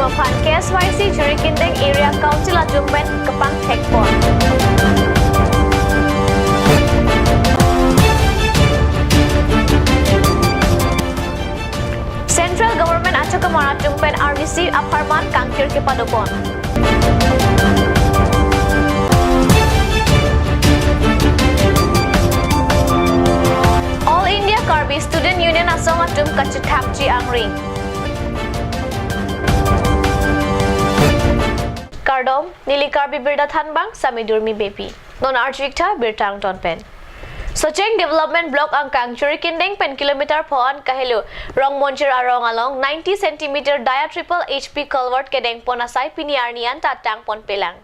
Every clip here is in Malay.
Atumapan KSYC Churikindeng Area Council Atumpen Kapang Tekpon. Central Government Achokamara Tumpen RVC Aparman Kangkir Kepadopon. All India Karbi Student Union Asong Atum Kachutakji Angring. Kardom Nili Karbi Birda Thanbang Samidurmi Baby. Non Arjikta Birtang Tonpen. Socheng Development Block ang Kangchuri Kindeng pen kilometer pon kahelu rong monjir arong along 90 cm dia triple HP culvert kedeng ponasai piniarnian tatang pon pelang.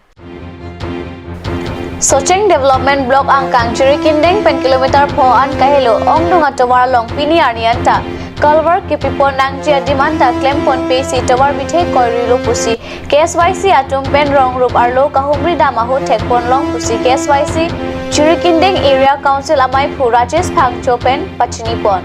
Socheng Development Block ang Kangchuri Kindeng pen kilometer pon kahelu ongdung atawar long piniarnian ta culvert kipipon nang jia dimanta claim pon pesi tawar bithe koirilo pusi KSYC atum pen rong rup arlo kahumri damahu thekpon long pusi KSYC Churikindeng Area Council Amai Phu Rajesh Phangcho pen Pachinipon.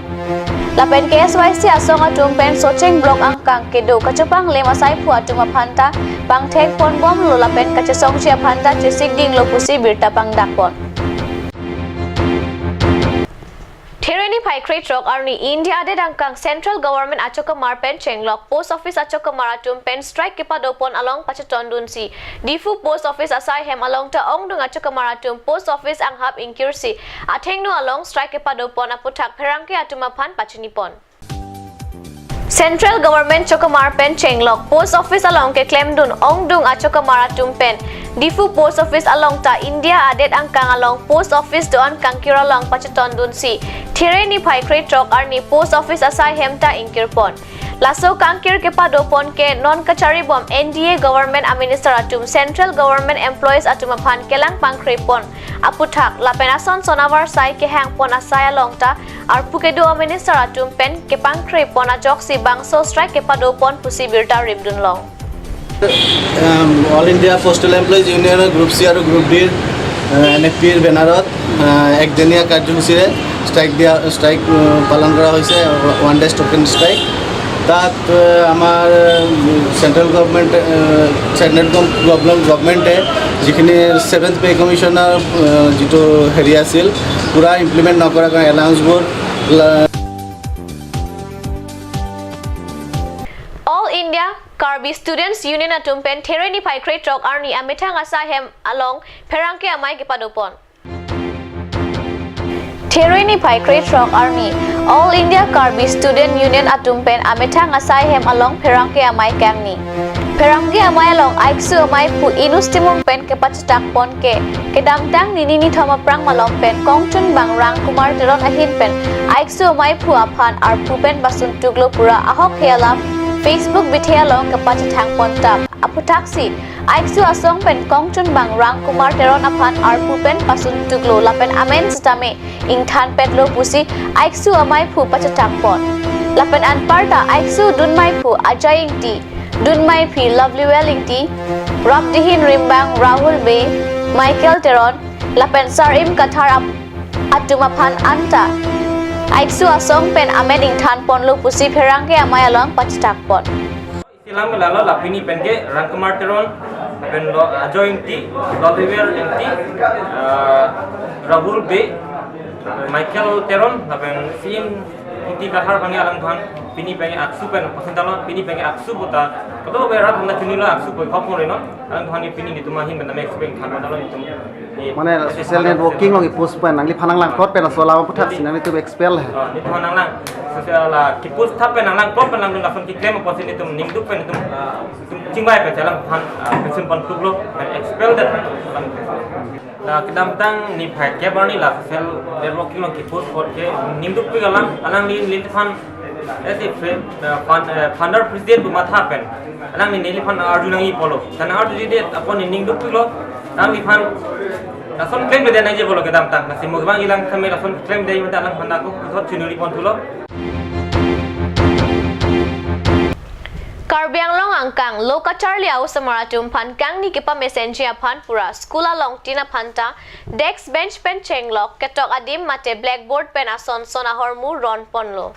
Lapen KSYC asong atum pen Socheng Block ang kang kedo kachapang lemasai phu atuma phanta bang thek pon bom lo lapen kachasong sia phanta chisik ding lo pusi birta pang dakpon. Thereni Paikrate Rock Arni India de dangkang Central Government Achoka Marpen Chenglok Post Office Achoka Maratum Pen Strike Kipadopon along Pachaton Dunsi Difu Post Office Asai Hem along Ta Ongdung Achoka Maratum Post Office Anghap Incursi Athengno along Strike Kipadopon Aputak Perangke Atumapan Pachinipon. Central Government Chokamar Pen Chenglok Post Office along ke Klemdun Ongdung Achokamara Tumpen Difu Post Office along ta India adet angkang along Post Office doan kangkira long Pachaton Dunsi Thereni Paikrate Rock Arni Post Office asai hemta Inkirpon Laso kangkir kepadopon ke non kachari bom NDA Government Administratum Central Government Employees Atumapan kelang pangkrepon aputhak lapenason sonavar sai ke hang pon asai along ta arpukedo Administratum pen ke pangkrepon ajok si bangso strike kepadopon pusi birta ribdun long. All India Postal Employees Union Group C और Group D NFP बैनरत एक दिनिया कार्यसूचीरे स्ट्राइक पालन करा হৈছে one day token strike তাত আমাৰ সেন্ট্রাল গভর্নমেন্টে যিখিনি 7th পে কমিশনাৰ যেটো হেৰি আছিল পুৰা ইমপ্লিমেন্ট নকৰা কাৰণে এলাউন্সবোৰ All India Karbi Students Union Atumpen Thereni Paikrate Rock Arni Ametang Asahem along Perangke Amai Kipadopon. Thereni Paikrate Rock Arni All India Karbi Student Union Atumpen Ametang Asahem along Perangke Amai Kangni. Perangke Amai along Aiksu Amai Pu Inustimum Pen Kepachatak Pon Kedamtang Nini Thoma Prang Malong Pen Kongchun Bangrang Kumar Teron Ahin Pen Aiksu Amai Pu Apan Arpu Pen Basun Tuglo Pura Ahok Healam Facebook Bithia long Kapachatang Pontam Aputaksi Aiksu Asong Pen Kongchun Bangrang Kumar Teron Apan Arpu Pen Basun Tuglo Lapen Amen Stame Ingthan Petlo Pusi Aiksu Amai Pu Pachatang Pon Lapen Anparta Aiksu Dunmai Pu Ajaying Ti Dunmai Pi Lovely Welling Ti Rabdihin Rimbang Rahul Bay Michael Teron Lapen Sarim Kathar Atumapan Anta Aiksu Asong Pen Ameding Than Pon Lu Pusi Perangke Amai along Pachatak Pon. Silang lalo lapini penke Rangkumar Teron pen lo Ajoying Ti Lodewel Ti Rahul Bay Michael Teron pen sim inti kahar pangi alam Tuhan pini pengen aksu pen pasentalo pini pengen aksu buta kalau berat hendak cuni lo aksu pun kopor ino alam Tuhan pini ditumahin pen tamek speng kahar dalo itu মানে social networking lagi post pen nangli phanang lang plot pen sola ma puthak sinani tu expel hai ni Tuhan nang lang social la kipus thap pen nang lang plot pen nang langsung ki claim posin itu ningduk pen itu cingbai pen jalan Tuhan pension pen tuklo pen expel dat na kedamtang ni phake barni la social networking lagi kipus pot ke ningduk pi galang alang lin Tuhan ऐसे funder president बुमाथा पेन अनांग नि नेली फन अर्जुनंगी पोलो तना अर्जुन दे अपन निंग दुक पिलो नांग फन रासन क्लेम दे नाइजे बोलो केदाम ता नसि मुगबां इलां खमे रासन क्लेम दे मता अलां फंदा को थोत चिनुरी पन थुलो Karbi Anglong Angkang Lokatar Liao Samaratum Pan Kang ni kipa messenger Pan Pura Skula Long Tina Panta Dex Bench Pen Chenglok Ketok Adim Mate Blackboard Pen Ason Sonahormu Ron Ponlo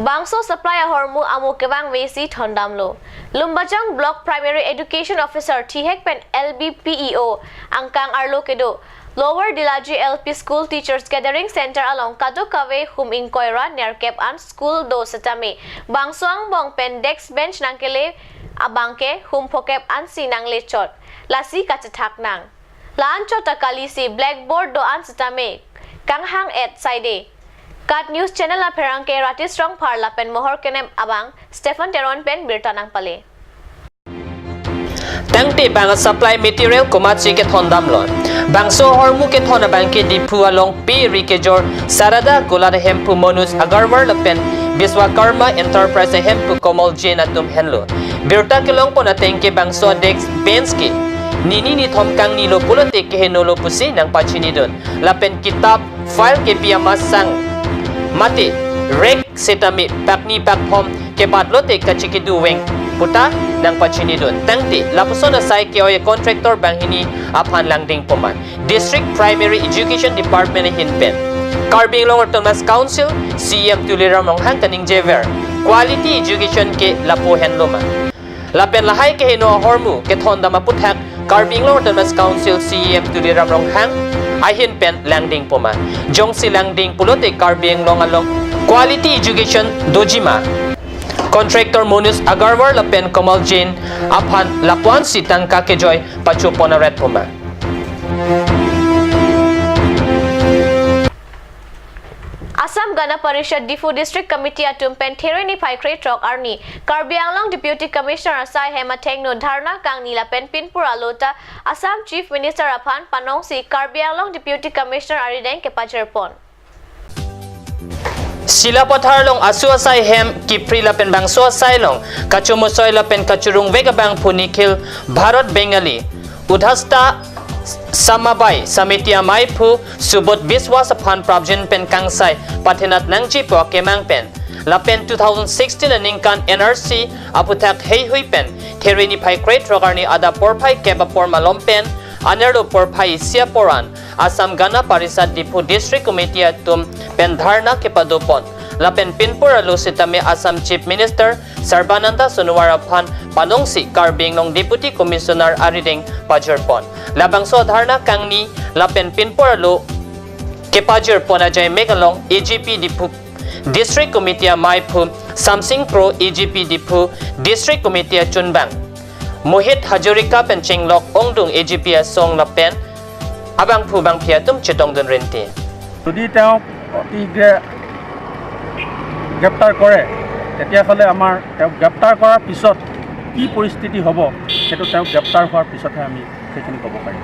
Bangso supply a hormu amu kebang vesi thondamlo. Lumbajang Block Primary Education Officer Thihek pen LBPEO angkang arlo kedo. Lower Dilaji LP School Teachers Gathering Center along Kadokave hum inkoira nerkep an school do setame. Bangsoang bong pen desk bench nangkele abangke hum pokep an sinang lechot. Lasi kacetak nang. Laan chota kalisi blackboard do an setame. Kanghang et side. Kat News Channel la perangke rati strong par la pen mohor kenem abang Stephen Teron pen birtanang pale. Tangti bang supply material kumachi ke thondam lon bangso hormu ke thona bangke dipu along p rikejor sarada golada hempu monus agarwar lapen biswakarma enterprise hempu komal jena tum henlo birta kelong pona tengke bangso dex benski nini ni thomkang ni lo pulote ke henolo pusi nang pachini don lapen kitab file ke piama sang mati rek setami pakni pakhom ke patlote kachiki duweng puta nang pachini don tangti lapusona sai ke oy contractor banghini aphan langding poman district primary education department hinpen Carbing Long Autonomous Council CM Tuliram Longhang kaning jever quality education ke lapo henloma lapen lahay ke hino hormu ke thonda maputhak Carbing Long Autonomous Council CM Tuliram Longhang ahin pen langding poman jongsi langding pulote Carbing Long along quality education dojima Contractor Monus Agarwar Lapen Komal Jin Aphan Lakwan Sitang Kakejoy Pachupona Red Puma. Assam Gana Parishad Difu District Committee atum pen Thereni Phaikre Trok Arni Karbi Anglong Deputy Commissioner Asai Hema Thengno Dharna Kang Nila pen Pinpur Alota Assam Chief Minister Aphan Panong si Karbi Anglong Deputy Commissioner Arideng ke Pajerpon. Sila pothar long asu asai hem kipri lapen bangso asai long kachumosoy lapen kachurung vegabang punikil Bharat Bengali udhasta samabai samitia maipu subot biswas aphan prabjin pen kangsai pathenat nangji po kemang pen lapen 2016 ningkan NRC aputhak hei hui pen Thereni Phaikre Trogarni ada porphai keba porma lompen Anerdo porphai sia poran Assam Gana Parishad Difu District Committee atum pen dharna kepadopon lapen pinpur alo sitame Assam Chief Minister Sarbananda Sonowara Phan Panongsi Carbing Long Deputy Commissioner Arideng Pajerpon labang so dharna kangni lapen pinpur alo kepajerpon ajay megalong EGP Difu District Committee Maipu Samsing Pro EGP Difu District Committee Chunbang Mohit Hajurika pen Chinglok Ongdung EGP Song lapen abang phubang phiatum chitong don renti যদি তেওঁ অতিশীঘ্ৰে গ্ৰেপ্তাৰ কৰে তেতিয়াহ'লে আমাৰ তেওঁক গ্ৰেপ্তাৰ কৰাৰ পিছত কি পৰিস্থিতি হ'ব সেইটো তেওঁক গ্ৰেপ্তাৰ হোৱাৰ পিছতহে আমি সেইখিনি ক'ব পাৰিম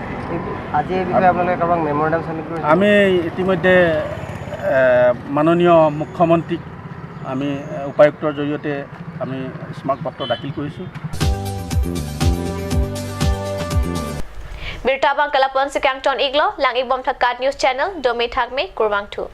আজি এই বিষয়ে আপোনালোকে কাৰোবাক মেমৰেণ্ডাম চাবমিট কৰিছে আমি ইতিমধ্যে মাননীয় মুখ্যমন্ত্ৰীক আমি উপায়ুক্তৰ জৰিয়তে আমি স্মাৰকপত্ৰ দাখিল কৰিছোঁ Birtabang Kalapon si Kangton Iglo lang ibom Kat News Channel Domi Thakme Kurwang 2